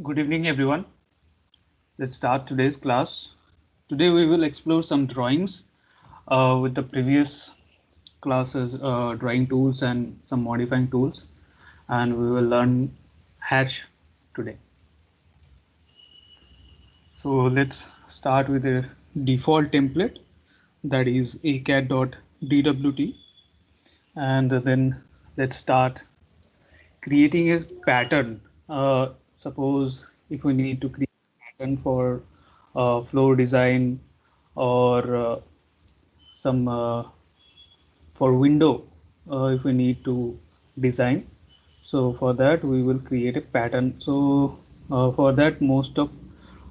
Good evening, everyone. Let's start today's class. Today we will explore some drawings with the previous classes, drawing tools and some modifying tools, and we will learn Hatch today. So let's start with a default template, that is acat.dwt, and then let's start creating a pattern. Suppose if we need to create a pattern for floor design or some for window, if we need to design. So for that we will create a pattern. So for that, most of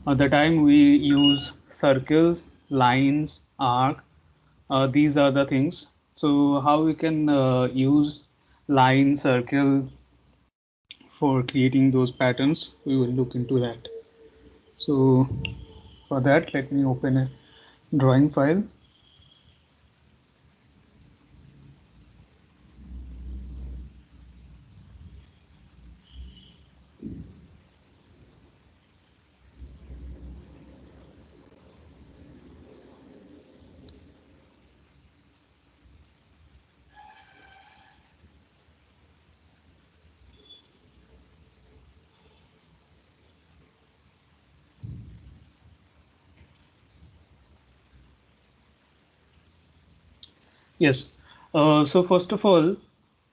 the time we use circles, lines, arc. These are the things. So how we can use line, circle for creating those patterns, we will look into that. So for that, let me open a drawing file. Yes. So first of all,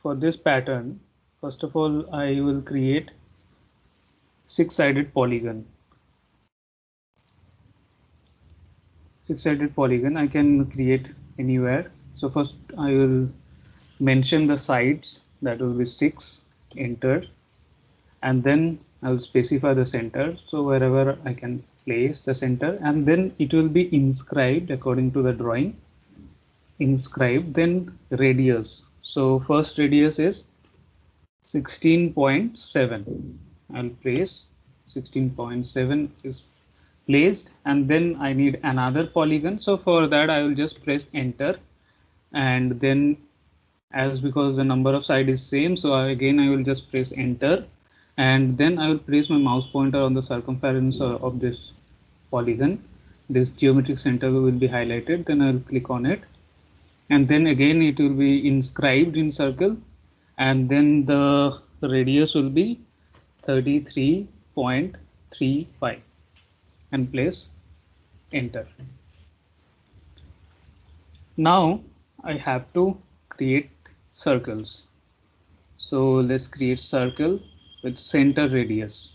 for this pattern, first of all, I will create six-sided polygon. Six-sided polygon I can create anywhere. So first I will mention the sides, that will be 6, enter, and then I will specify the center. So wherever I can place the center, and then it will be inscribed according to the drawing. Inscribed, then radius. So first radius is 16.7. I'll place 16.7 is placed, and then I need another polygon. So for that I will just press enter, and then as because the number of side is same, so again I will just press enter, and then I will place my mouse pointer on the circumference of this polygon. This geometric center will be highlighted, then I will click on it, and then again it will be inscribed in circle, and then the radius will be 33.35, and place enter. Now I have to create circles. So let's create circle with center radius.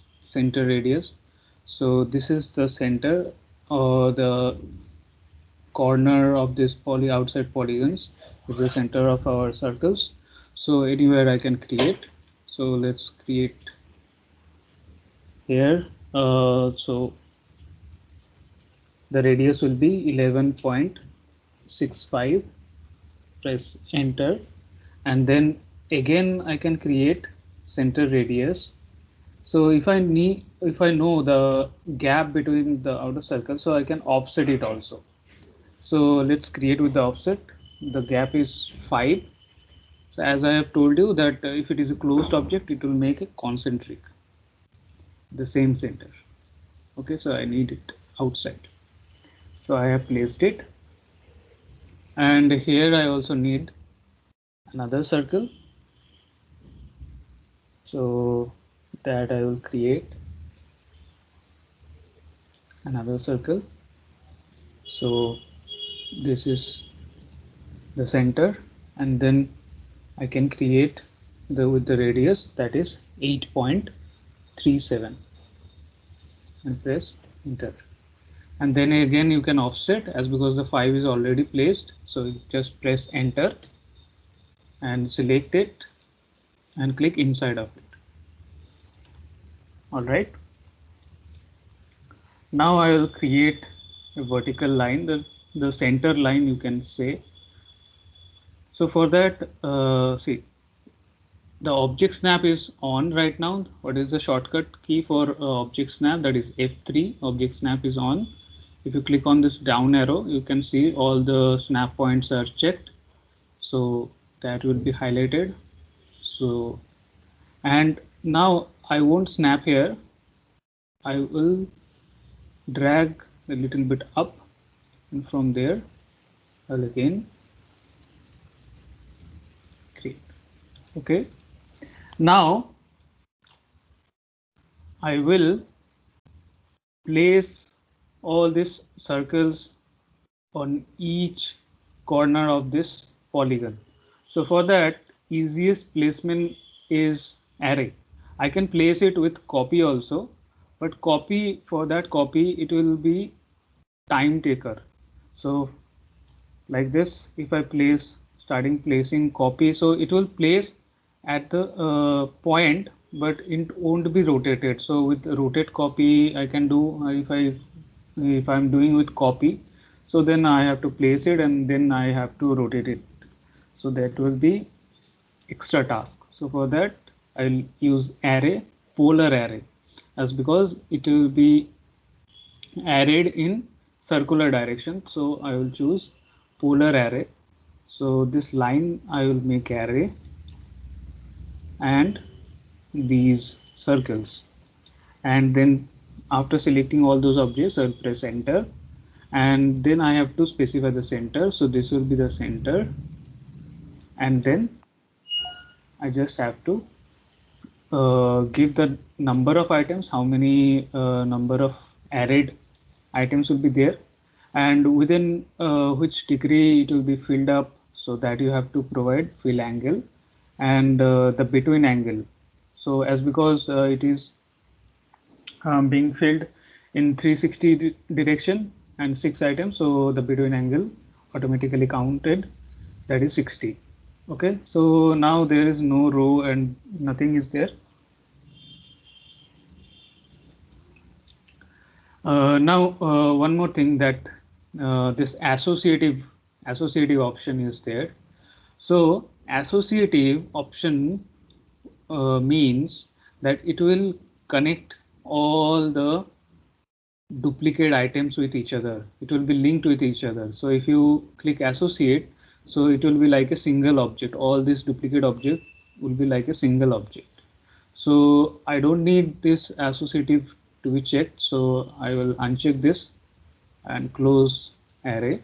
So this is the center or the corner of this outside polygons is the center of our circles. So anywhere I can create. So let's create here. So the radius will be 11.65. Press enter, and then again I can create center radius. So if I know the gap between the outer circle, so I can offset it also. So let's create with the offset. The gap is 5. So as I have told you that if it is a closed object, it will make a concentric, the same center. Okay, so I need it outside. So I have placed it, and here I also need another circle. So that I will create another circle. So this is the center, and then I can create the with the radius, that is 8.37, and press enter. And then again you can offset, as because the 5 is already placed, so you just press enter and select it and click inside of it. All right, now I will create a vertical line, the center line you can say. So for that, see, the object snap is on right now. What is the shortcut key for object snap? That is F3. Object snap is on. If you click on this down arrow, you can see all the snap points are checked. So that will be highlighted. So, and now I won't snap here. I will drag a little bit up, and from there I'll again create. Okay, now I will place all these circles on each corner of this polygon. So for that, easiest placement is array. I can place it with copy also, but copy, for that copy it will be time taker. So like this, if I place, starting placing copy, so it will place at the point, but it won't be rotated. So with rotate copy I can do, if I'm doing with copy, so then I have to place it and then I have to rotate it, so that will be extra task. So for that I'll use array, polar array, as because it will be arrayed in circular direction, so I will choose polar array. So this line I will make array and these circles, and then after selecting all those objects I'll press enter, and then I have to specify the center, so this will be the center, and then I just have to give the number of items, how many number of arrayed items will be there, and within which degree it will be filled up, so that you have to provide fill angle and the between angle. So as because it is being filled in 360 direction and 6 items, so the between angle automatically counted, that is 60. Okay, so now there is no row and nothing is there. Now one more thing, that this associative option is there. So associative option means that it will connect all the duplicate items with each other. It will be linked with each other. So if you click associate, so it will be like a single object. All these duplicate objects will be like a single object. So I don't need this associative to be checked. So I will uncheck this and close array,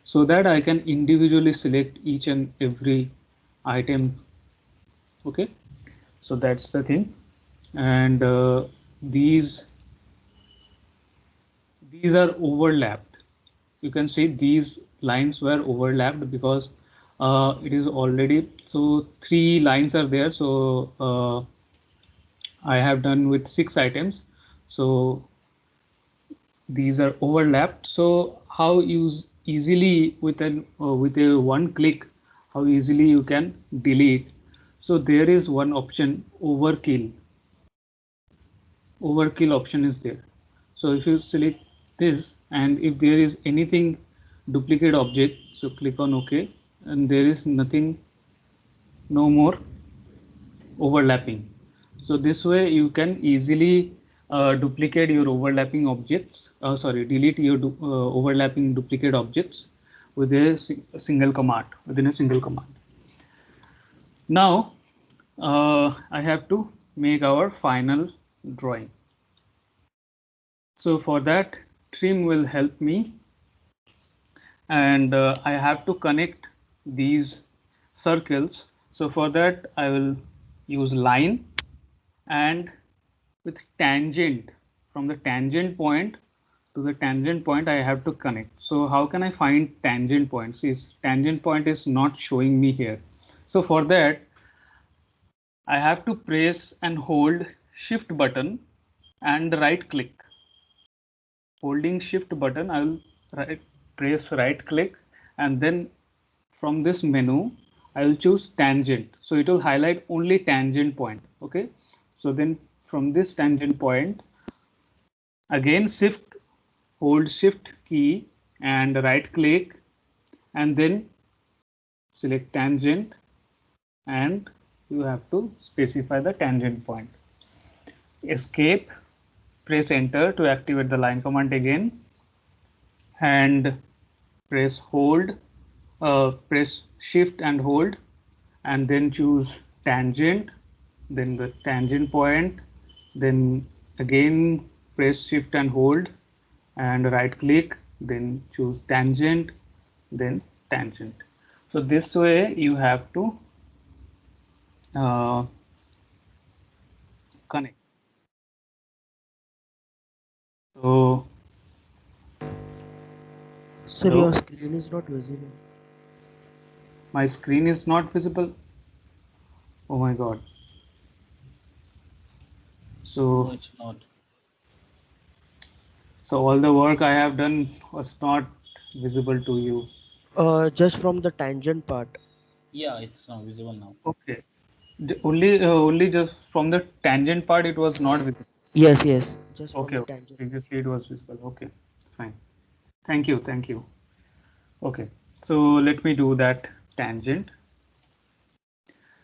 so that I can individually select each and every item. Okay, so that's the thing. And these are overlapped. You can see these lines were overlapped because it is already, so 3 lines are there. So I have done with 6 items, so these are overlapped. So how use easily with a one click, how easily you can delete. So there is one option, overkill option is there. So if you select this, and if there is anything duplicate object, so click on OK, and there is nothing, no more overlapping. So this way you can easily duplicate your overlapping objects, delete your overlapping duplicate objects with a single command, within a single command. Now I have to make our final drawing. So for that, trim will help me, and I have to connect these circles. So for that I will use line, and with tangent, from the tangent point to the tangent point I have to connect. So how can I find tangent points? Is tangent point is not showing me here. So for that I have to press and hold shift button and right click. Holding shift button, I will press right click, and then from this menu I will choose tangent, so it will highlight only tangent point. Okay, so then from this tangent point, again hold shift key and right click, and then select tangent, and you have to specify the tangent point. Escape, press enter to activate the line command again, and press shift and hold, and then choose tangent, then the tangent point, then again press shift and hold and right click, then choose tangent, then tangent. So this way you have to uh, connect. So Sir, your hello, screen is not visible. my screen is not visible. Oh my god. No, So it's not. all the work I have done was not visible to you. Just from the tangent part. Yeah, it's now visible now. Okay. Only just from the tangent part it was not visible. Yes, yes, just from Okay, the okay. tangent. Previously it was visible. Okay, fine. Thank you, thank you. Okay, so let me do that tangent.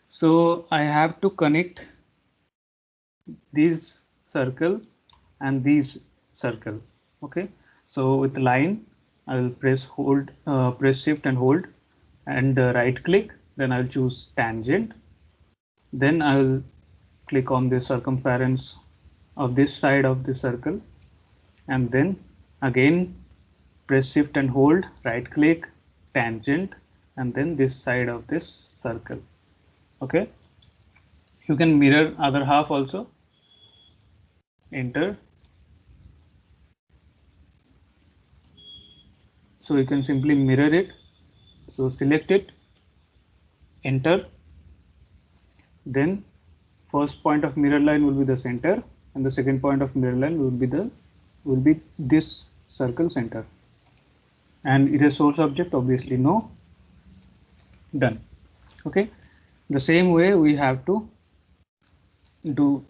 So I have to connect these circle and these circle. Okay, so with line, I will press shift and hold, and right click. Then I'll choose tangent. Then I will click on the circumference of this side of the circle, and then again press shift and hold, right click, tangent, and then this side of this circle. Okay, you can mirror other half also. Enter. So you can simply mirror it. So select it, enter. Then first point of mirror line will be the center, and the second point of mirror line will be this circle center. And it is source object, obviously no. Done. Okay, the same way we have to do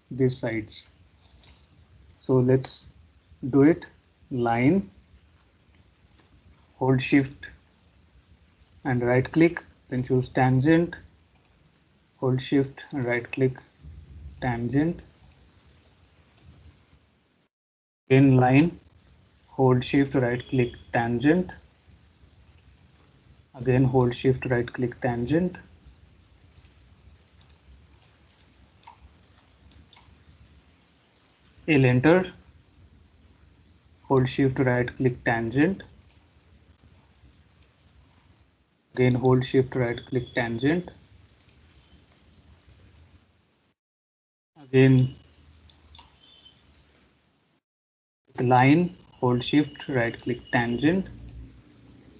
these sides. So let's do it. Line, hold shift and right click, then choose tangent, hold shift and right click, tangent. In line, hold shift right click, tangent. Again hold shift right click, tangent. I'll enter, hold shift right click, tangent. Again hold shift right click, tangent. Again line, hold shift right click, tangent,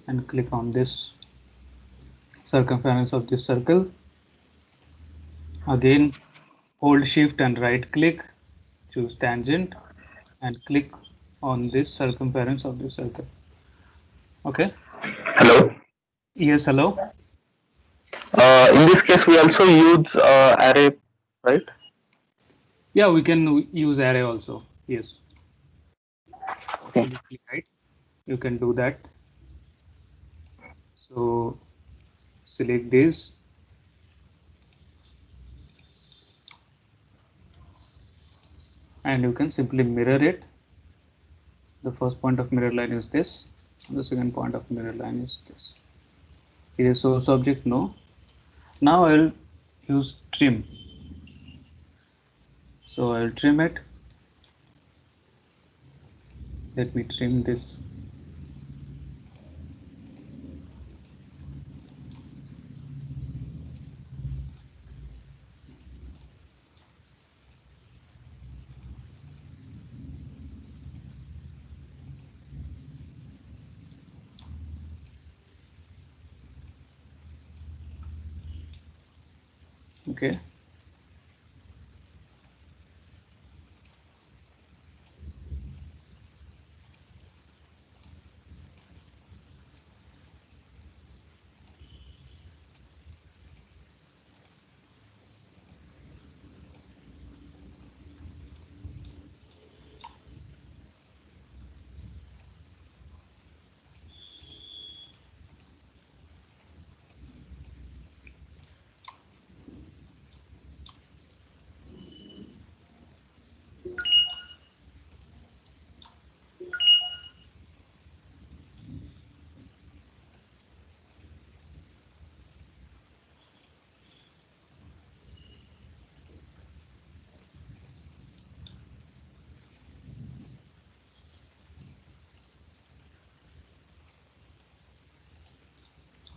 and click on this circumference of this circle. Again hold shift and right click, choose tangent, and click on this circumference of this circle. Okay. Hello. Yes, hello. In this case, we also use array, right? Yeah, we can use array also. Yes, Okay. absolutely right. You can do that. So select this, and you can simply mirror it. The first point of mirror line is this, and the second point of mirror line is this. It is source object, no. Now I'll use trim. So I'll trim it. Let me trim this. Okay.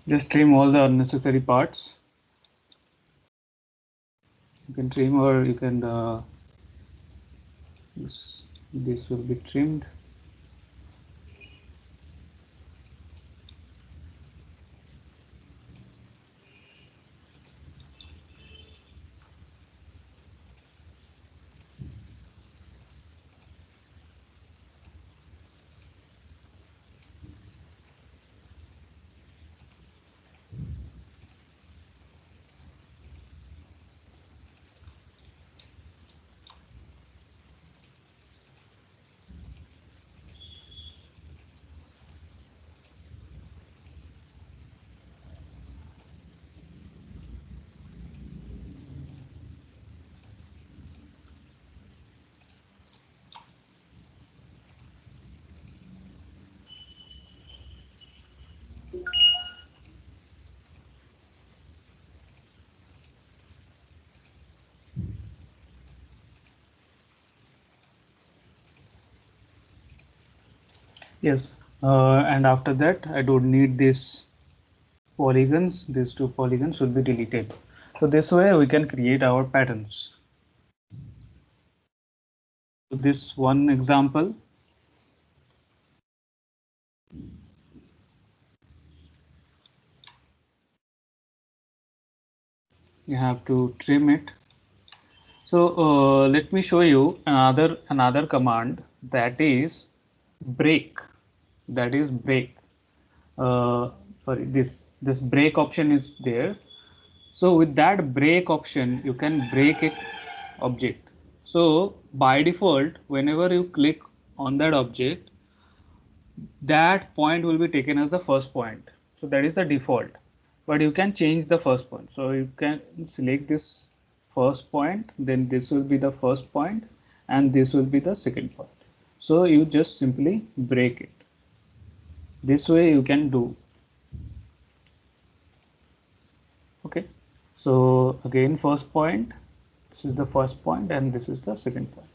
Just trim all the unnecessary parts. You can trim, or you can this will be trimmed. Yes, and after that I don't need these polygons. These two polygons will be deleted. So this way we can create our patterns. So this one example, you have to trim it. So let me show you another command, that is break. That is break. Sorry, this break option is there. So with that break option, you can break a object. So by default, whenever you click on that object, that point will be taken as the first point. So that is the default, but you can change the first point. So you can select this first point, then this will be the first point, and this will be the second point. So you just simply break it. This way you can do. Okay, so again, first point, this is the first point, and this is the second point.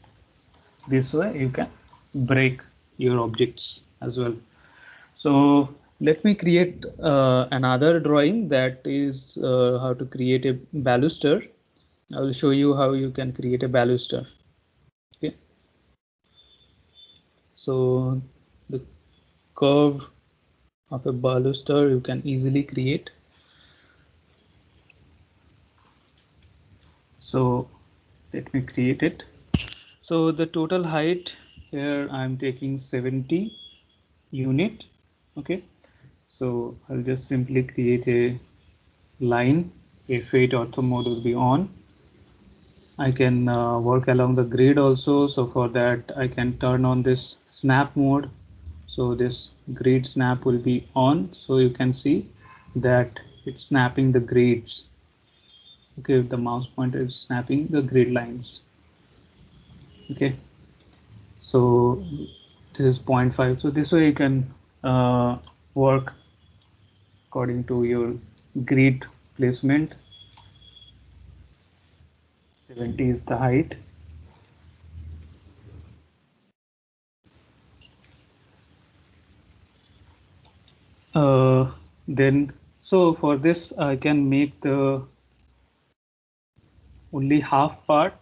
This way you can break your objects as well. So let me create another drawing, that is how to create a baluster. I will show you how you can create a baluster. Okay, so the curve of a baluster you can easily create. So let me create it. So the total height here I'm taking 70 unit. Okay, so I'll just simply create a line. F8 ortho mode will be on. I can work along the grid also. So for that I can turn on this snap mode. So this grid snap will be on. So you can see that it's snapping the grids. Okay, the mouse pointer is snapping the grid lines. Okay, so this is 0.5. So this way you can work according to your grid placement. 70 is the height. Then so for this I can make the only half part.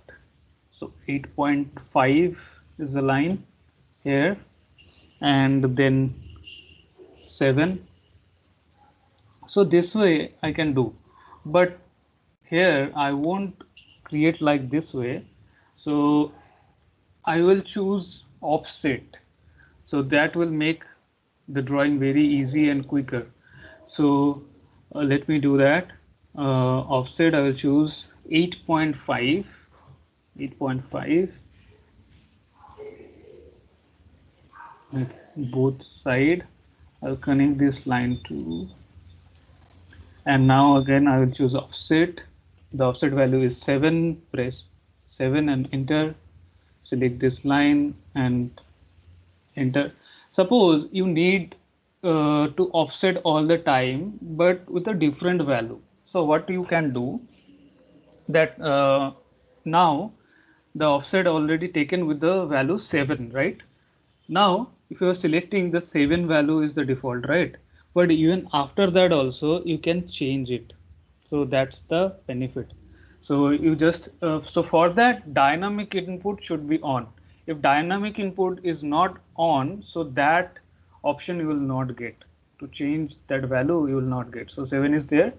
So 8.5 is the line here, and then 7. So this way I can do, but here I won't create like this way. So I will choose offset. So that will make the drawing very easy and quicker. So let me do that. Offset I will choose 8.5. 8.5 both side. I'll connect this line to, and now again I will choose offset. The offset value is 7. Press 7 and enter. Select this line and enter. Suppose you need to offset all the time but with a different value. So what you can do, that now the offset already taken with the value 7, right? Now if you are selecting the 7 value is the default, right? but even after that also you can change it. So that's the benefit. So you just so for that dynamic input should be on. If dynamic input is not on, so that option you will not get. To change that value you will not get. So 7 is there.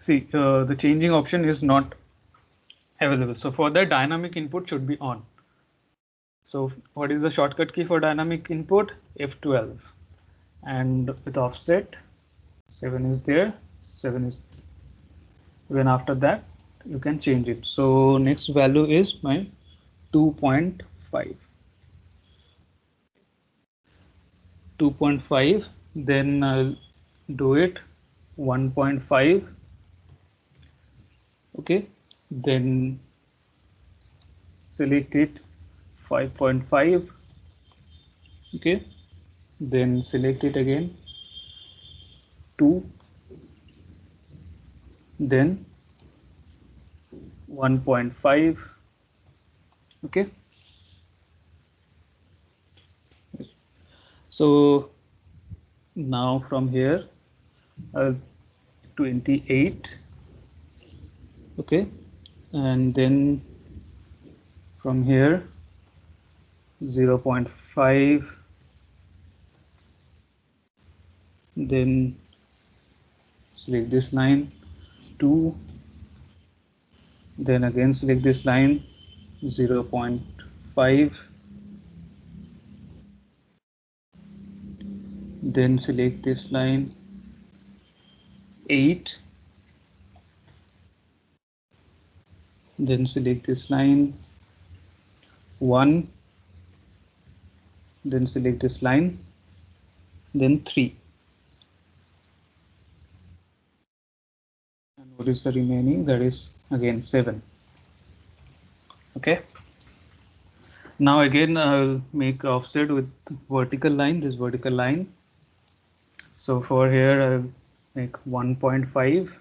See, the changing option is not available. So for that dynamic input should be on. So what is the shortcut key for dynamic input? F12. And with offset 7 is there, 7 is, then after that you can change it. So next value is my 2.5, 2.5, then I'll do it 1.5. Okay, then select it 5.5. Okay, then select it again 2, then 1.5. Okay, so now from here 28. Okay, and then from here 0.5, then select this line 2, then again select this line 0.5, then select this line 8, then select this line 1, then select this line, then 3, and what is the remaining? That is again 7. Okay, now again I'll make offset with vertical line, this vertical line. So for here I'll make 1.5.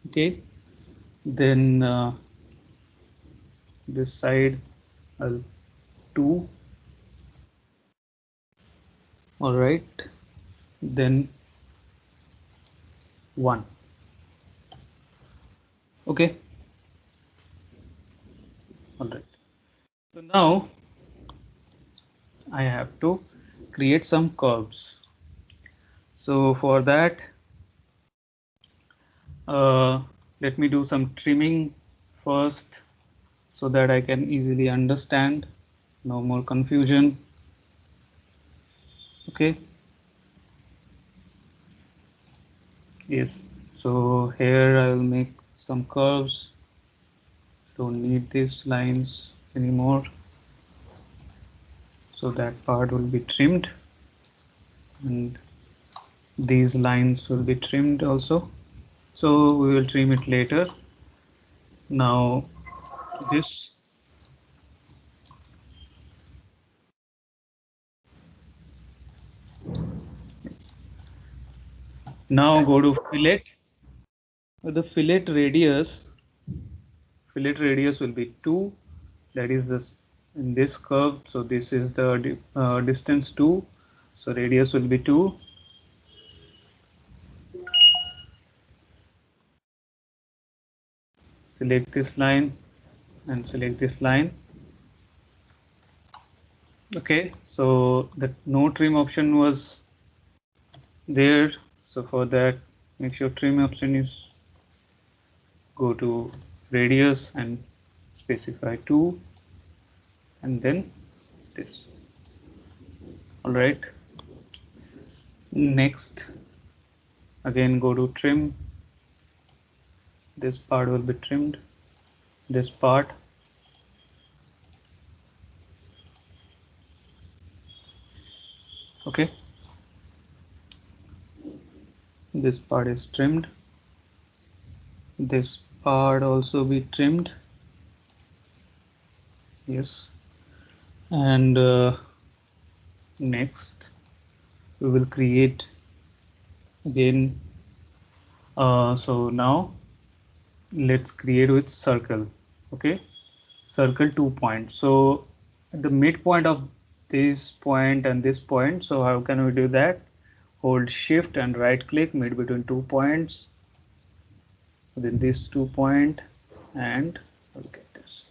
Okay, then this side I'll 2. All right, then 1. Okay, all right. So now I have to create some curves. So for that, let me do some trimming first so that I can easily understand, no more confusion. Okay, yes, so here I will make some curves. Don't need these lines anymore, so that part will be trimmed, and these lines will be trimmed also, so we will trim it later. Now this, now go to fillet. The fillet radius will be 2, that is this in this curve, so this is the distance 2, so radius will be 2. Select this line and select this line. Okay, so the no trim option was there, so for that make sure trim option is, go to radius and specify 2, and then this. All right, next again go to trim, this part will be trimmed, this part. Okay, this part is trimmed, this part also be trimmed. Yes, and next we will create again, so now let's create with circle. Okay, circle 2 points. So the midpoint of this point and this point. So how can we do that? Hold shift and right click mid between 2 points, within this 2 point, and look at this.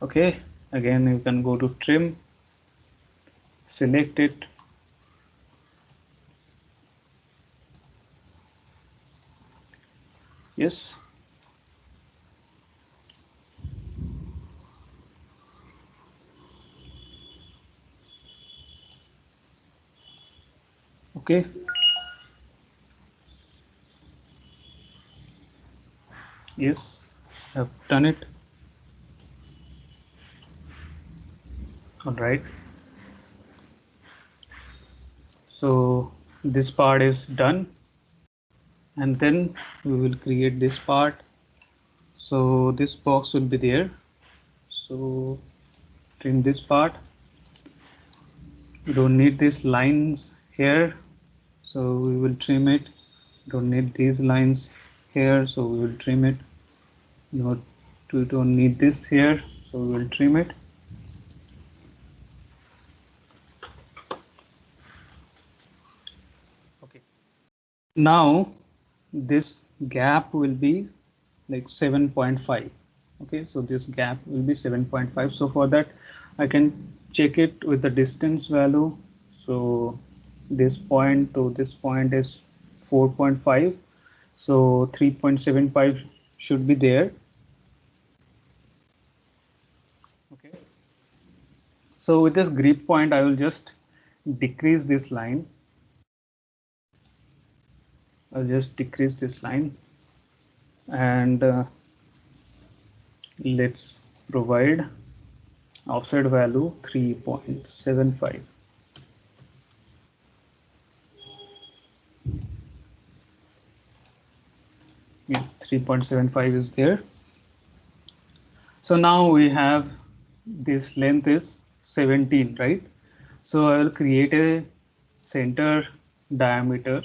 Okay, again you can go to trim, select it, yes, okay, yes, I've done it. All right, so this part is done, and then we will create this part. So this box will be there, so trim this part. You don't need these lines here, so we will trim it. Don't need these lines here, so we will trim it. No, we don't need this here, so we will trim it. Okay, now this gap will be like 7.5. Okay, so this gap will be 7.5. So for that I can check it with the distance value. So this point to this point is 4.5, so 3.75 should be there. Okay, so with this grip point I will just decrease this line. I'll just decrease this line, and let's provide offset value 3.75. Yes, 3.75 is there. So now we have this length is 17, right? So I will create a center diameter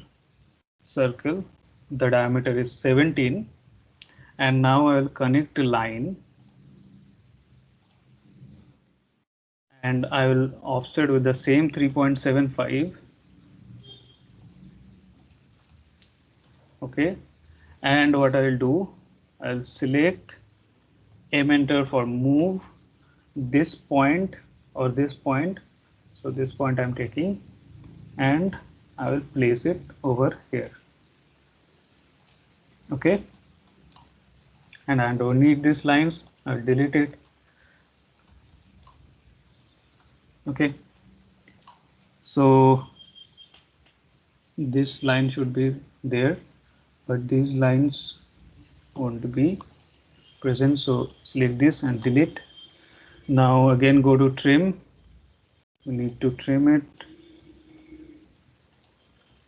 circle. The diameter is 17, and now I will connect a line, and I will offset with the same 3.75. Okay, and what I will do, I'll select M enter for move this point or this point. So this point I'm taking, and I will place it over here. Okay, and I don't need these lines, I'll delete it. Okay, so this line should be there, but these lines won't be present, so select this and delete. Now again go to trim, we need to trim it.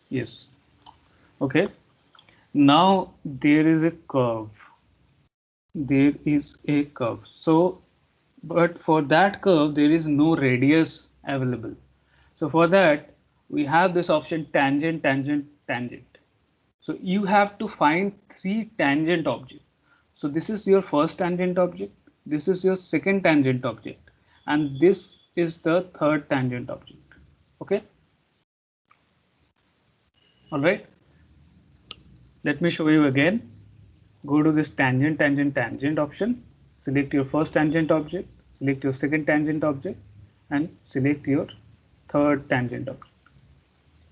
Yes, okay, now there is a curve, there is a curve. So but for that curve there is no radius available. So for that we have this option tangent, tangent, tangent. So you have to find 3 tangent objects. So this is your first tangent object, this is your second tangent object, and this is the third tangent object. Okay, all right, let me show you again. Go to this tangent, tangent, tangent option, select your first tangent object, select your second tangent object, and select your third tangent object.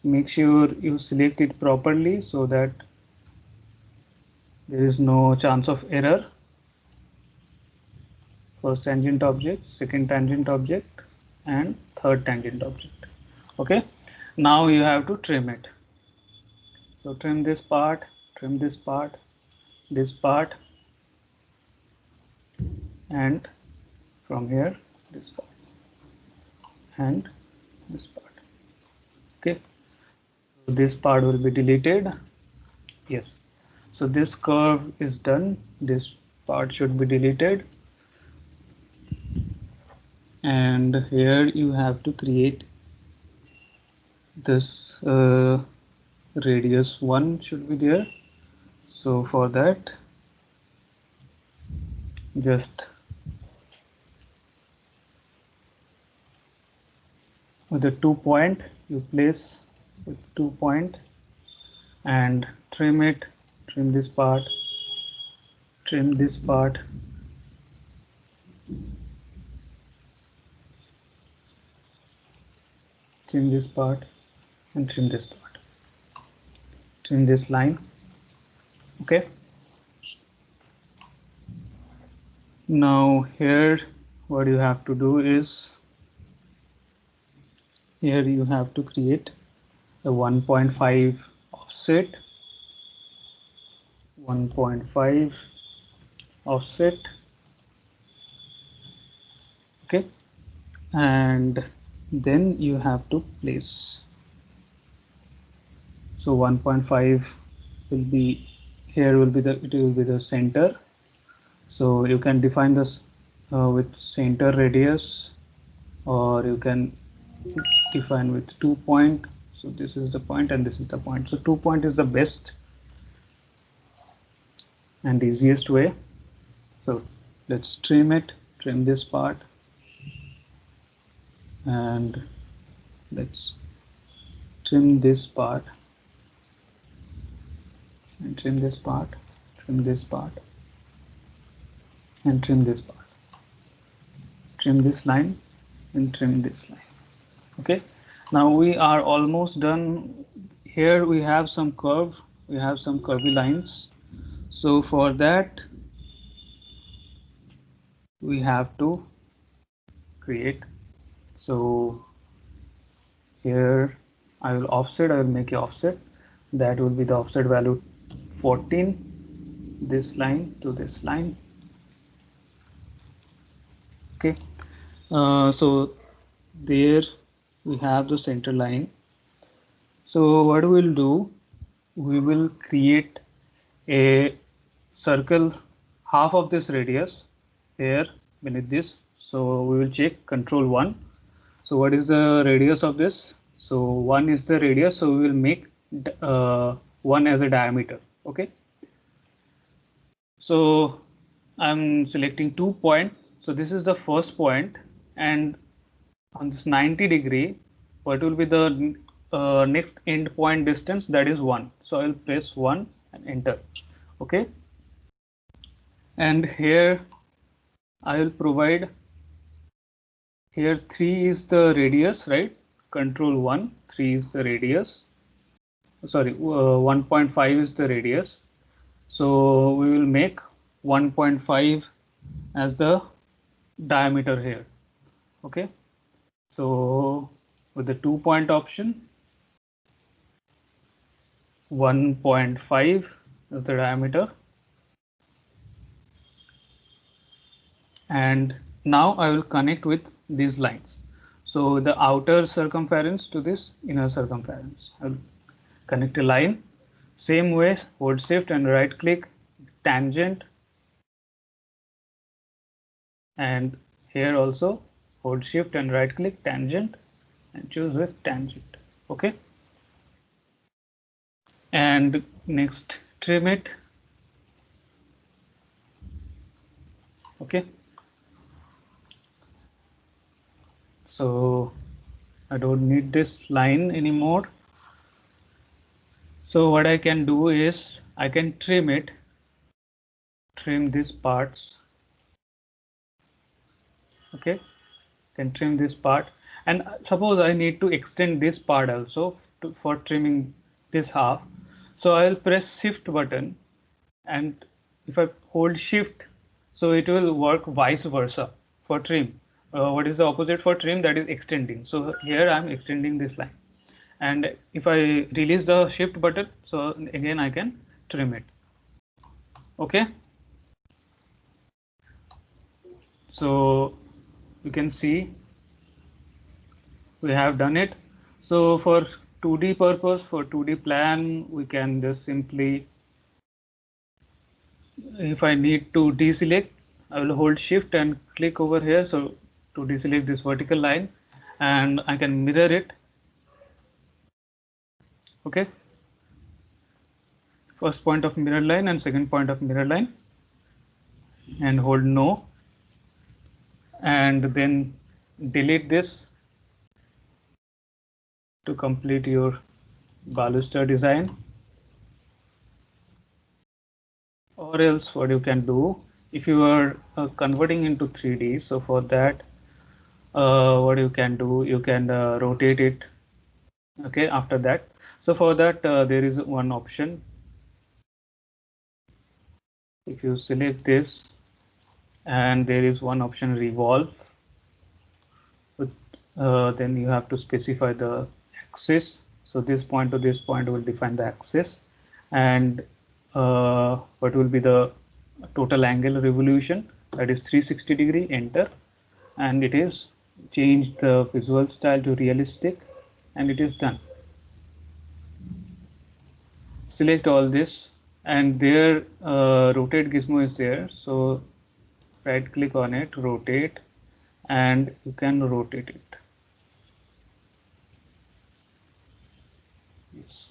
Make sure you select it properly so that there is no chance of error. First tangent object, second tangent object, and third tangent object. Okay, now you have to trim it. So trim this part, trim this part, this part, and from here this part and this part. Okay, so this part will be deleted. Yes, so this curve is done, this part should be deleted, and here you have to create this radius 1 should be there. So for that just with the 2 point, you place with 2 point and trim it, trim this part, trim this part, trim this part, and trim this part, trim this line. Okay, now here what you have to do is, here you have to create a 1.5 offset, 1.5 offset. Okay, and then you have to place, so 1.5 will be, here will be the, it will be the center, so you can define this with center radius, or you can define with 2 point. So this is the point and this is the point, so 2 point is the best and easiest way. So let's trim it, trim this part, and let's trim this part, and trim this part, trim this part, and trim this part, trim this line, and trim this line. Okay, now we are almost done. Here we have some curve, we have some curvy lines, so for that we have to create. So here I will offset, I will make a offset, that will be the offset value 14, this line to this line. Okay, so there we have the center line. So what we will do, we will create a circle half of this radius here beneath this. So we will check control 1. So what is the radius of this? So 1 is the radius, so we will make 1 as a diameter. Okay, so I'm selecting 2 points. So this is the first point, and on this 90 degree, what will be the next end point distance? That is 1. So I will press 1 and enter. Okay, and here I will provide, here 3 is the radius, right? Control 1, 3 is the radius, sorry, 1.5 is the radius, so we will make 1.5 as the diameter here. Okay, so with the 2 point option, 1.5 is the diameter, and now I will connect with these lines. So the outer circumference to this inner circumference, I will connect a line. Same way, hold shift and right click, tangent, and here also hold shift and right click, tangent, and choose with tangent. Okay, and next trim it. Okay, so I don't need this line anymore. So what I can do is I can trim it, trim these parts. Okay, can trim this part, and suppose I need to extend this part also for trimming this half. So I will press shift button, and if I hold shift, so it will work vice versa for trim. What is the opposite for trim? That is extending. So here I am extending this line, and if I release the shift button, so again I can trim it. Okay, so you can see we have done it. So for 2D purpose, for 2D plan, we can just simply, if I need to deselect, I will hold shift and click over here, so to deselect this vertical line, and I can mirror it. Okay, first point of mirror line and second point of mirror line, and hold no, and then delete this to complete your baluster design. Or else what you can do, if you are converting into 3D, so for that what you can do, you can rotate it. Okay, after that, so for that there is one option. If you select this, and there is one option revolve, then you have to specify the axis. So this point to this point will define the axis, and what will be the total angle revolution, that is 360 degree. Enter, and it is changed the visual style to realistic, and it is done. Select all this, and there rotate gizmo is there, so right click on it, rotate, and you can rotate it. Yes.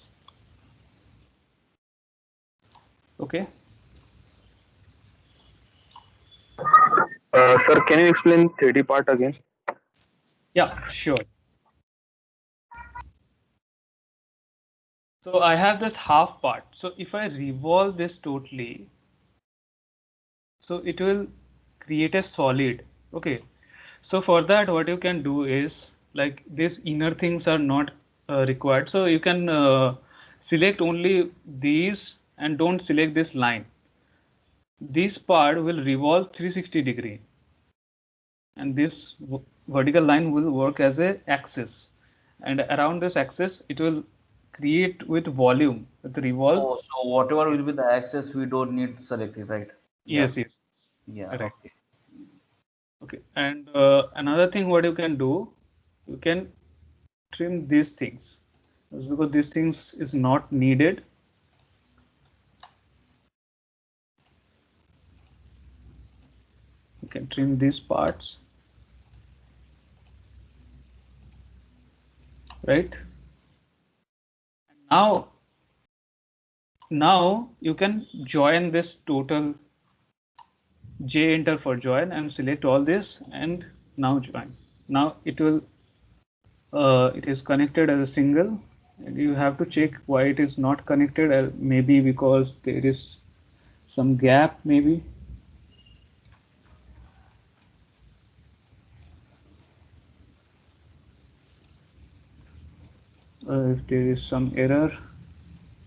Okay. Sir, can you explain 3D part again? Yeah, sure. So I have this half part. So if I revolve this totally, so it will create a solid. Okay. So for that, what you can do is, like, these inner things are not required. So you can select only these and don't select this line. This part will revolve 360 degree, and this vertical line will work as a axis, and around this axis it will create with volume with revolve. Oh, so whatever will be the axis, we don't need to select it, right? Yes, yes, Yeah. correct. Okay. Okay, and another thing what you can do, you can trim these things, because these things is not needed. You can trim these parts, right? Now you can join this total, J enter for join, and select all this, and now join. Now it will it is connected as a single, and you have to check why it is not connected. Maybe because there is some gap, maybe. If there is some error,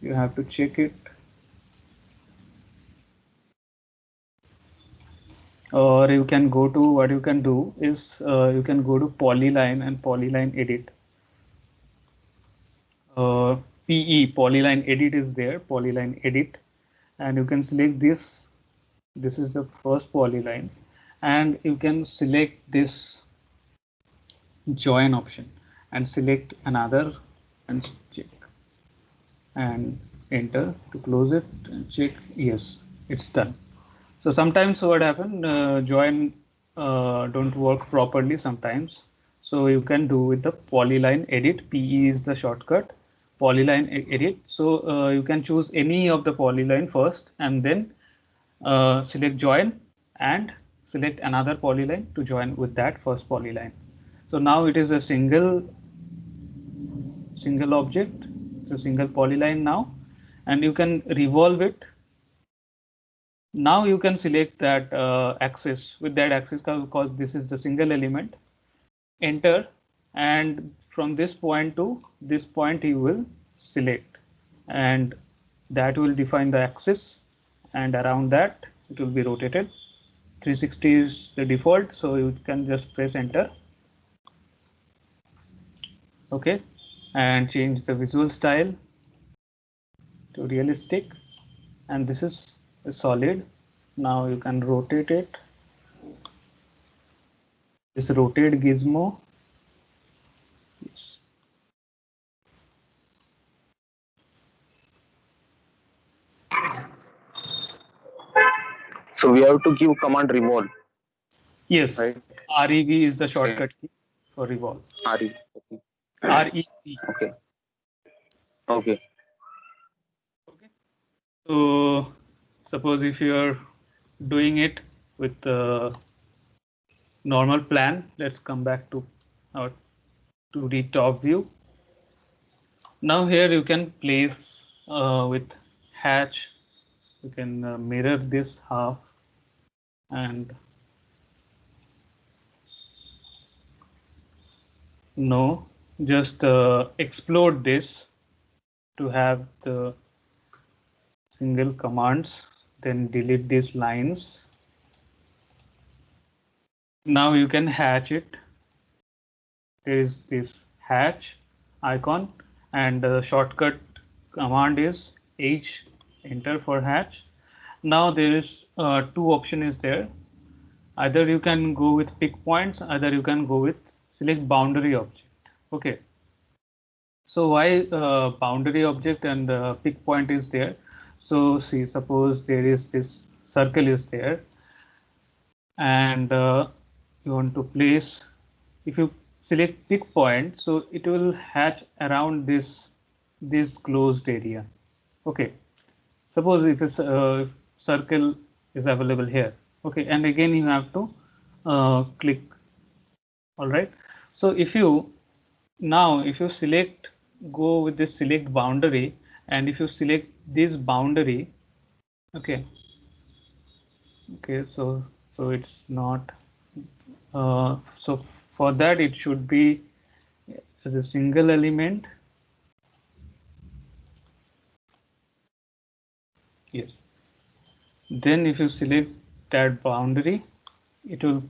you have to check it. Or you can go to, what you can do is you can go to polyline and polyline edit. PE, polyline edit is there, polyline edit, and you can select this. This is the first polyline, and you can select this join option and select another and check and enter to close it and check. Yes, it's done. So sometimes what happen, join don't work properly sometimes. So you can do with the polyline edit. PE is the shortcut, polyline edit. So you can choose any of the polyline first, and then select join and select another polyline to join with that first polyline. So now it is a single object. It's a single polyline now, and you can revolve it. Now you can select that axis, with that axis, because this is the single element. Enter, and from this point to this point you will select, and that will define the axis, and around that it will be rotated. 360 is the default, so you can just press enter. Okay, and change the visual style to realistic, and this is a solid. Now you can rotate it. This rotate gizmo. Yes. So we have to give command revolve. Yes, right? REV is the shortcut key for revolve. RE. REV. Okay. Okay. Okay. So suppose if you are doing it with the normal plan, let's come back to our 2D top view. Now here you can place with hatch, you can mirror this half and no, just explode this to have the single commands, then delete these lines. Now you can hatch it. There is this hatch icon and the shortcut command is H, enter for hatch. Now there is two options is there. Either you can go with pick points, either you can go with select boundary object. Okay. So why boundary object and pick point is there? So see, suppose there is this circle is there, and you want to place. If you select pick point, so it will hatch around this closed area. Okay. Suppose if a circle is available here. Okay, and again you have to click. All right. So if you now if you select go with this select boundary, and if you select this boundary, okay, so it's not so for that it should be as a single element. Yes, then if you select that boundary, it will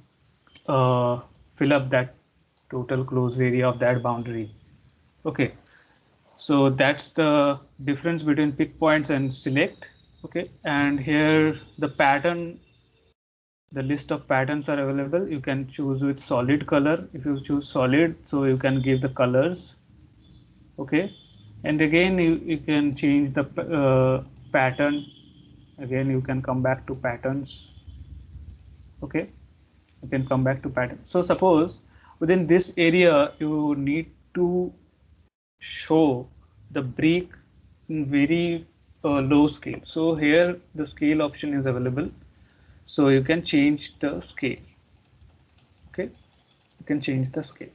fill up that total closed area of that boundary. Okay, so that's the difference between pick points and select. Okay, and here the pattern, the list of patterns are available. You can choose with solid color. If you choose solid, so you can give the colors. Okay, and again you can change the pattern. Again you can come back to patterns. Okay, you can come back to pattern. So suppose within this area you need to show the break in very low scale. So here the scale option is available. So you can change the scale. Okay, you can change the scale.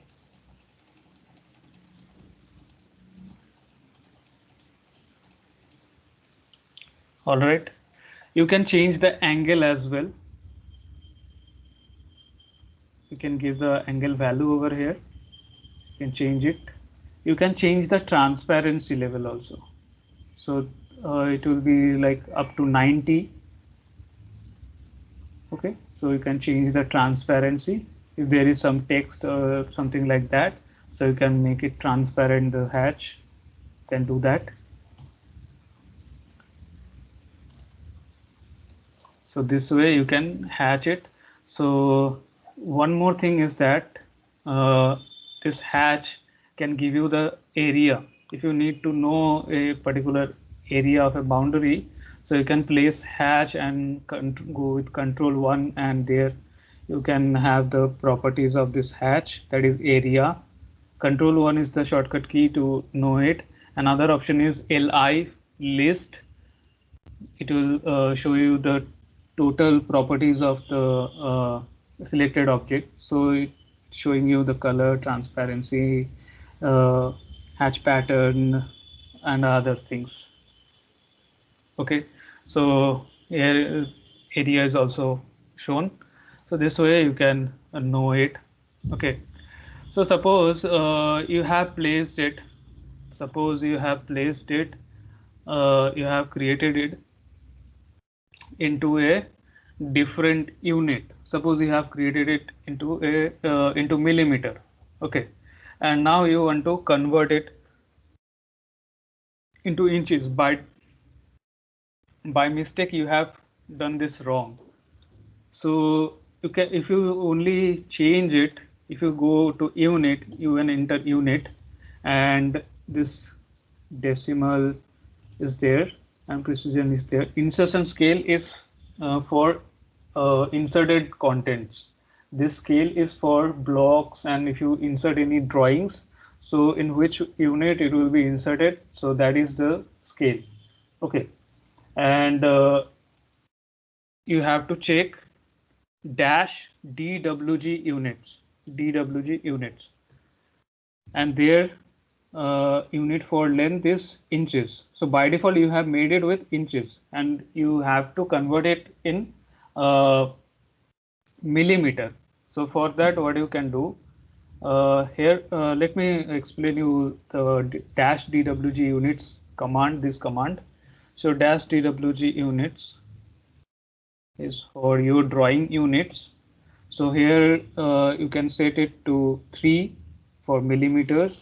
All right, you can change the angle as well. You can give the angle value over here. You can change it. You can change the transparency level also. So it will be like up to 90. Okay, so you can change the transparency if there is some text or something like that, so you can make it transparent, the hatch can do that. So this way you can hatch it. So one more thing is that this hatch can give you the area. If you need to know a particular area of a boundary, so you can place hatch and go with control 1, and there you can have the properties of this hatch, that is area. Control 1 is the shortcut key to know it. Another option is li list. It will show you the total properties of the selected object. So it's showing you the color, transparency, hatch pattern, and other things. Okay, so here area is also shown. So this way you can know it. Okay, so suppose you have placed it. Suppose you have placed it. You have created it into a different unit. Suppose you have created it into a into millimeter. Okay, and now you want to convert it into inches. By mistake you have done this wrong. So you can, if you only change it, if you go to unit, you can enter unit, and this decimal is there and precision is there. Insertion scale is for inserted contents. This scale is for blocks, and if you insert any drawings, so in which unit it will be inserted, so that is the scale. Okay, and you have to check dash DWG units, and there unit for length is inches. So by default you have made it with inches, and you have to convert it in millimeter. So for that, what you can do here, let me explain you the dash dwg units command, this command. So dash dwg units is for your drawing units. So here you can set it to 3 for millimeters,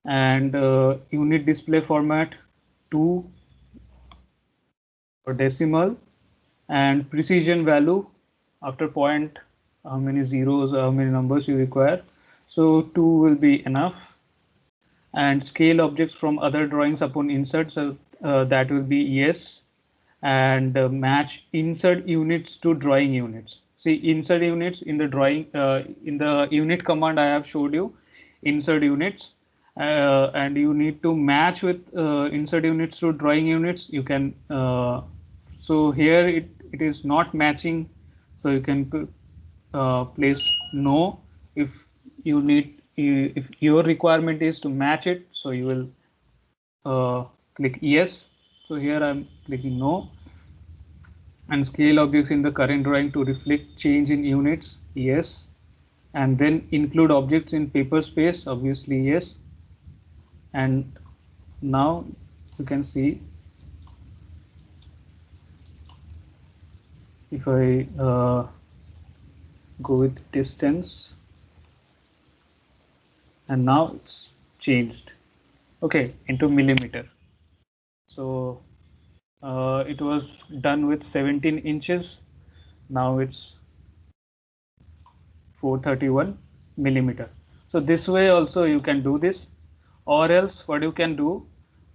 and unit display format 2 for decimal, and precision value after point, how many zeros, how many numbers you require. So 2 will be enough. And scale objects from other drawings upon insert, so that will be yes. And match insert units to drawing units. See, insert units in the drawing, in the unit command I have showed you insert units, and you need to match with insert units to drawing units. You can so here it is not matching, so you can place no. If you need, if your requirement is to match it, so you will click yes. So here I'm clicking no. And scale objects in the current drawing to reflect change in units, yes. And then include objects in paper space, obviously yes. And now you can see, if I go with distance, and now it's changed, okay, into millimeter. So it was done with 17 inches, now it's 431 millimeter. So this way also you can do this, or else what you can do,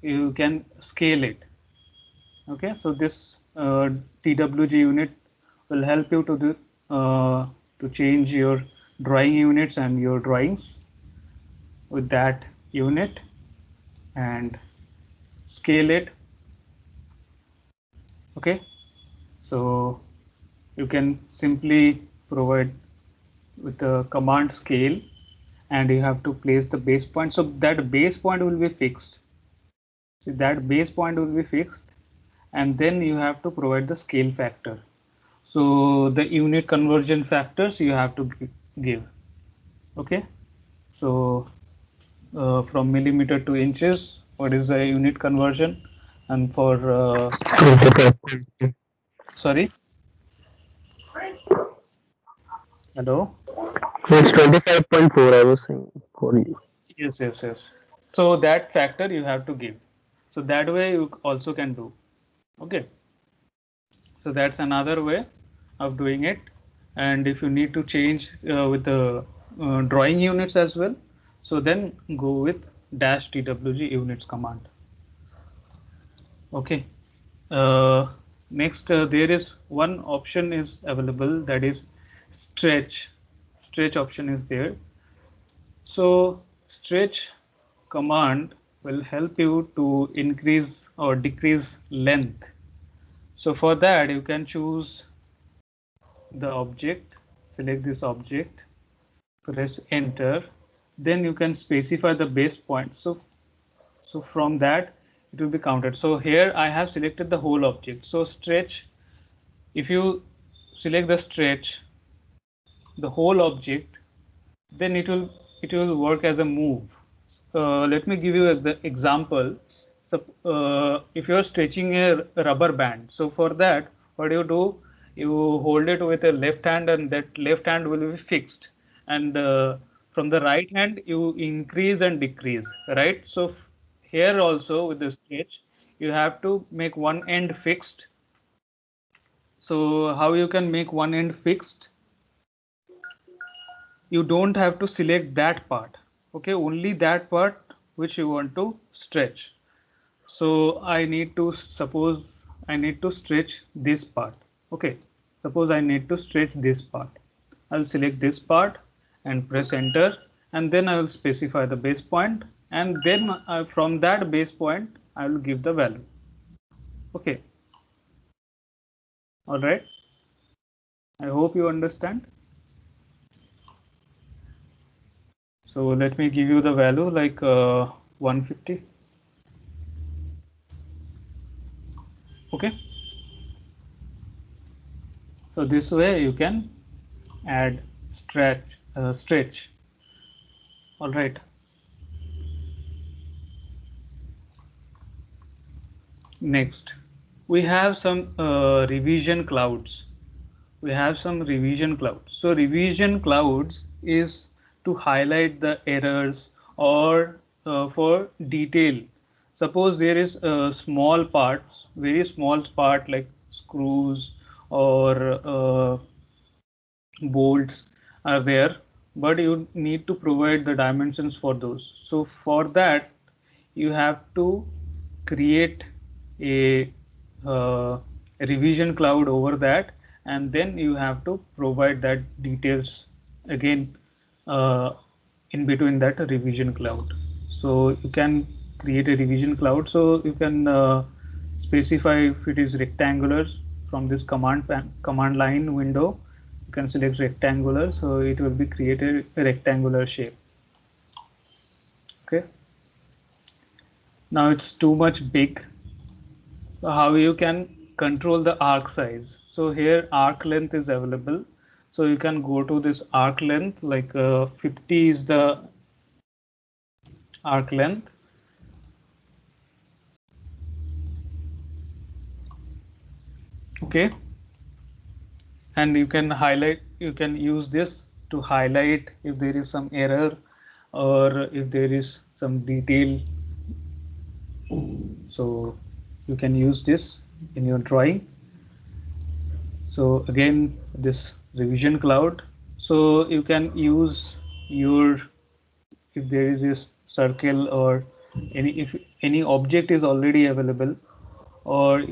you can scale it. Okay, so this TWG unit will help you to do to change your drawing units and your drawings with that unit, and scale it. Okay, so you can simply provide with the command scale, and you have to place the base point. So that base point will be fixed. So that base point will be fixed, and then you have to provide the scale factor. So the unit conversion factors you have to give. Okay, so from millimeter to inches, what is the unit conversion? And for sorry, hello. It's 25.4, I was saying for you. Yes. So that factor you have to give. So that way you also can do. Okay. So that's another way of doing it. And if you need to change with the drawing units as well, so then go with dash twg units command. Okay. Next, there is one option is available, that is stretch. Stretch option is there. So stretch command will help you to increase or decrease length. So for that you can choose the object, select this object, press enter, then you can specify the base point. So from that it will be counted. So here I have selected the whole object. So stretch, if you select the stretch, the whole object, then it will work as a move. Let me give you an example. So if you are stretching a rubber band, so for that what do? You hold it with a left hand, and that left hand will be fixed, and from the right hand you increase and decrease, right? So here also with the stretch you have to make one end fixed. So how you can make one end fixed? You don't have to select that part, okay, only that part which you want to stretch. So I need to, suppose I need to stretch this part. Okay, suppose I need to stretch this part. I'll select this part and press enter, and then I will specify the base point, and then from that base point I will give the value. Okay, all right, I hope you understand. So let me give you the value like 150. Okay. So this way you can add stretch. All right. Next, we have some revision clouds. We have some revision clouds. So revision clouds is to highlight the errors or for detail. Suppose there is a small parts, very small part like screws or bolts are there, but you need to provide the dimensions for those. So for that, you have to create a revision cloud over that, and then you have to provide that details again uh, in between that revision cloud. So you can create a revision cloud. So you can specify if it is rectangular from this command line window. You can select rectangular, so it will be created a rectangular shape. Okay. Now it's too much big. So how you can control the arc size? So here arc length is available. So you can go to this arc length, like 50 is the arc length. Okay. And you can highlight, you can use this to highlight if there is some error or if there is some detail. So you can use this in your drawing. So again, this revision cloud. So you can use your, if there is this circle or if any object is already available or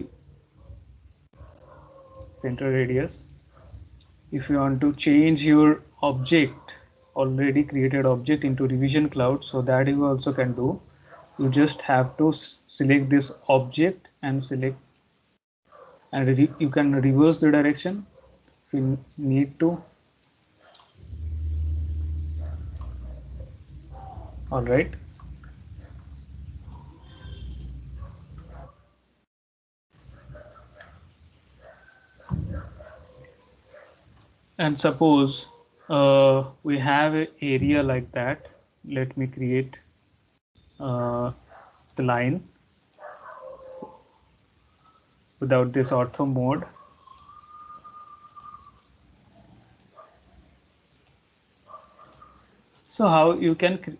center radius, if you want to change your object, already created object, into revision cloud, so that you also can do. You just have to select this object and select, and you can reverse the direction if you need to. All right. And suppose we have an area like that. Let me create the line without this ortho mode. So how you can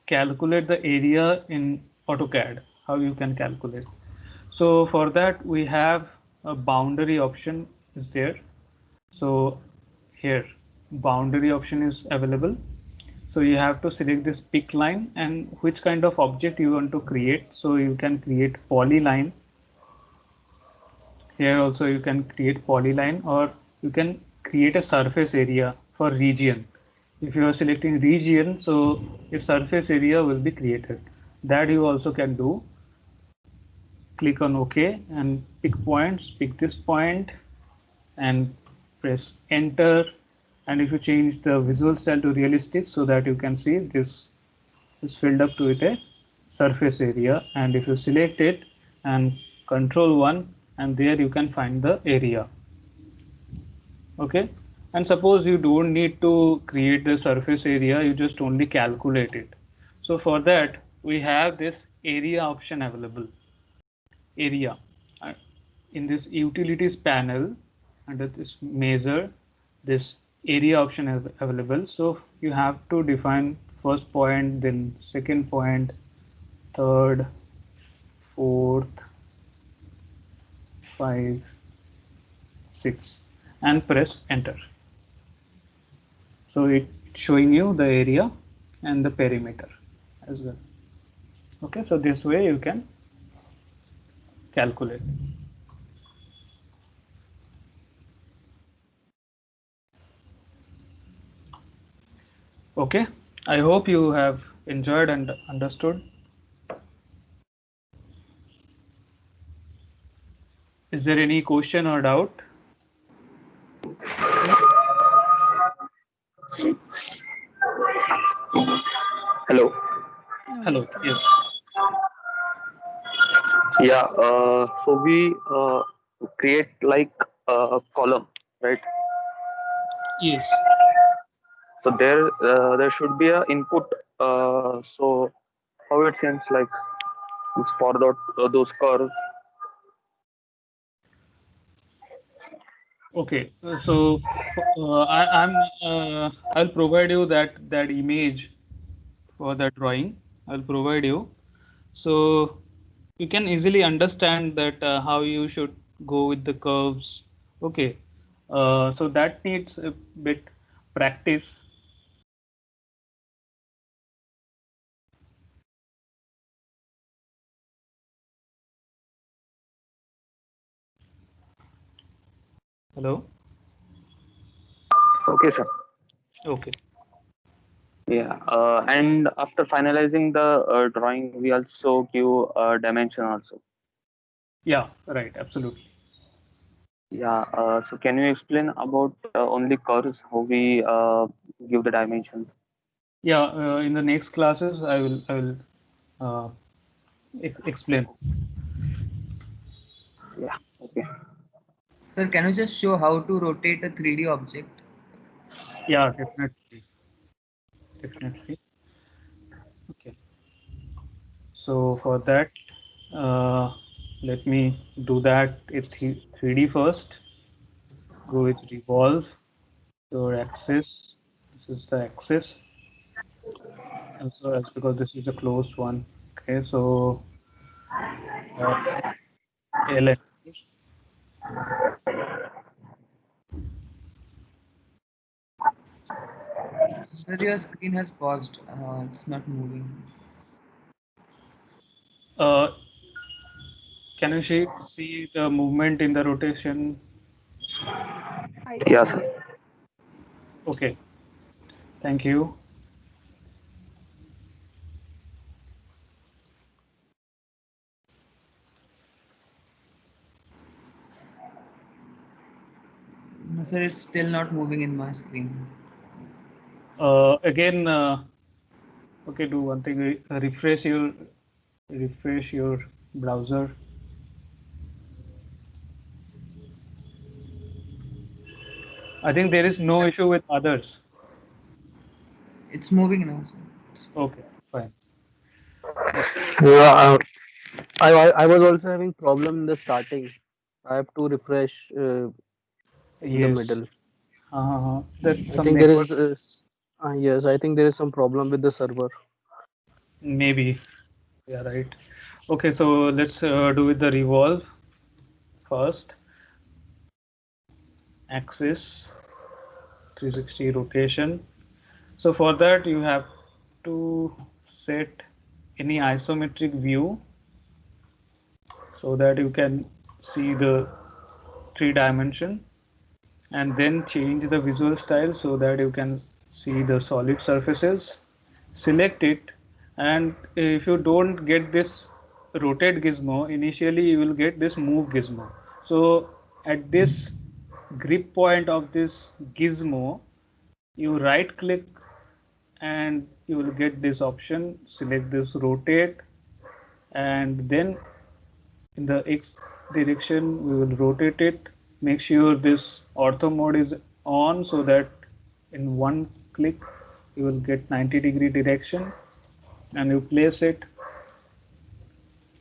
calculate the area in AutoCAD? How you can calculate? So for that we have a boundary option is there. So here boundary option is available. So you have to select this pick line and which kind of object you want to create. So you can create polyline. Here also you can create polyline, or you can create a surface area for region. If you are selecting region, so a surface area will be created. That you also can do. Click on OK and pick points, pick this point and press enter. And if you change the visual style to realistic, so that you can see this is filled up to it a surface area, and if you select it and control 1, and there you can find the area. Okay. And suppose you don't need to create the surface area, you just only calculate it. So for that we have this area option available. Area in this utilities panel, under this measure, this area option is available. So you have to define first point, then second point, third, fourth, 5, 6, and press enter. So it's showing you the area and the perimeter as well. Okay, so this way you can calculate. Okay, I hope you have enjoyed and understood. Is there any question or doubt? Hello. Yes. Yeah. So we create like a column, right? Yes. So there should be a input. So how it seems like it's for those curves. Okay. I'll provide you that image for the drawing. I'll provide you. So you can easily understand that how you should go with the curves. Okay. So that needs a bit practice. Hello. Okay, sir. Okay. Yeah. And after finalizing the drawing, we also give a dimension also. Yeah. Right. Absolutely. Yeah. So can you explain about only curves, how we give the dimension? Yeah. In the next classes, I will uh, explain. Yeah. Okay. Sir, can you just show how to rotate a 3D object? Yeah. Definitely. Definitely. Okay. So for that, uh, let me do that in 3D first. Go with revolve your axis. This is the axis. And so as because this is a closed one. Okay. So L. Sir, your screen has paused. It's not moving. Uh, can you see the movement in the rotation? Yes. Okay. Thank you. No, sir, it's still not moving in my screen. Again, okay, do one thing. Refresh your browser. I think there is no issue with others. It's moving now, sir. Okay, fine. Yeah, I was also having problem in the starting. I have to refresh in the Yes. middle. That's I some think there network, is yes, I think there is some problem with the server. maybe. Yeah, right. Okay, so let's do with the revolve first. Axis 360 rotation. So for that you have to set any isometric view so that you can see the 3 dimension, and then change the visual style so that you can see the solid surfaces. Select it, and if you don't get this rotate gizmo, initially you will get this move gizmo. So at this grip point of this gizmo, you right click and you will get this option. Select this rotate, and then in the X direction we will rotate it. Make sure this ortho mode is on so that in one click you will get 90-degree direction, and you place it.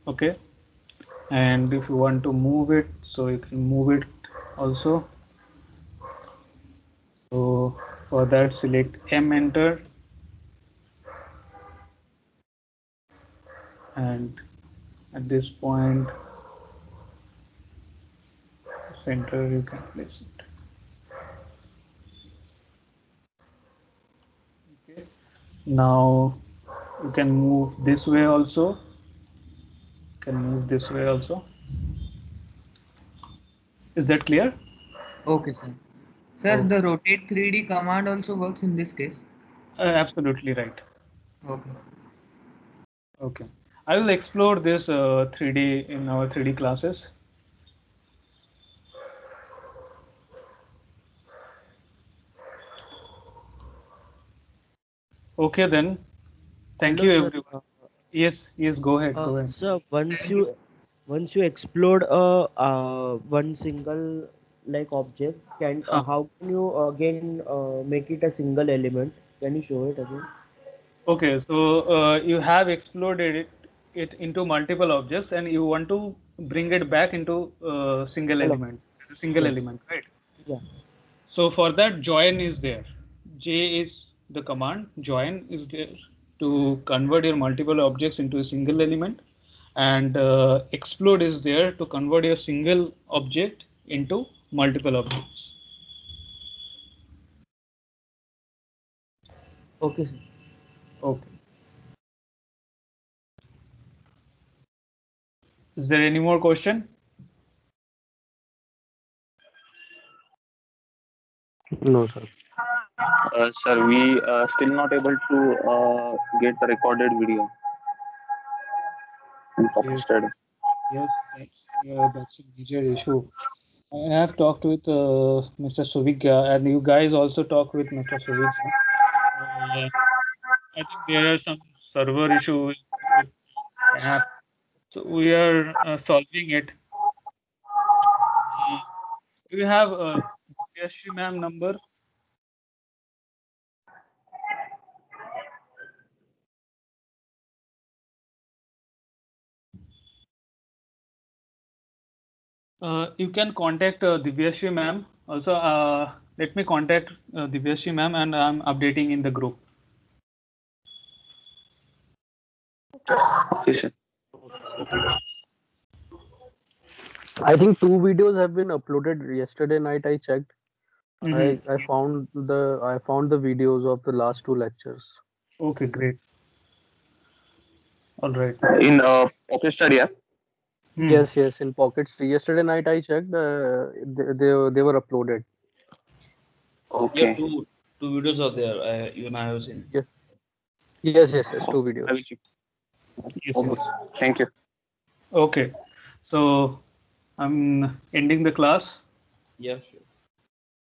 Okay, and if you want to move it, so you can move it also. So for that, select M, enter, and at this point center you can place it. Okay, now you can move this way also. Can move this way also. Is that clear? Okay, sir. Sir, Okay. the rotate 3D command also works in this case. Absolutely right. Okay. Okay. I will explore this 3D in our 3D classes. Okay then. Thank Hello, you sir. everyone. Yes, go ahead, go ahead. So once you explode a one single like object, can Huh. how can you again make it a single element? Can you show it again? Okay, so you have exploded it into multiple objects, and you want to bring it back into Hello. single Yes. element, right? Yeah. So for that, join is there. J is the command. Join is there to convert your multiple objects into a single element, and explode is there to convert your single object into multiple objects. Okay, sir. Okay. Is there any more question? No, sir. Sir, we still not able to get the recorded video in Pocket Yes, Study. yes, that's a major issue. I have talked with Mr. Suvigya, and you guys also talked with Mr. Suvigya. I think there are some server issues with the app, so we are solving it. Do you have Yashri ma'am number? You can contact Divyashri ma'am. Also, let me contact Divyashri ma'am, and I'm updating in the group. Okay, sir. I think two videos have been uploaded yesterday night. I checked. Mhm. I found the videos of the last two lectures. Okay, great. All right. In Pocket Study app. Hmm. Yes, yes, in Pockets. Yesterday night I checked. They were uploaded. Yeah, Okay. two videos are there. Even I have seen. Yes, yes, yes, yes. Two I videos. will check. Yes, Okay. yes. Thank you. Okay. So I'm ending the class. Yeah.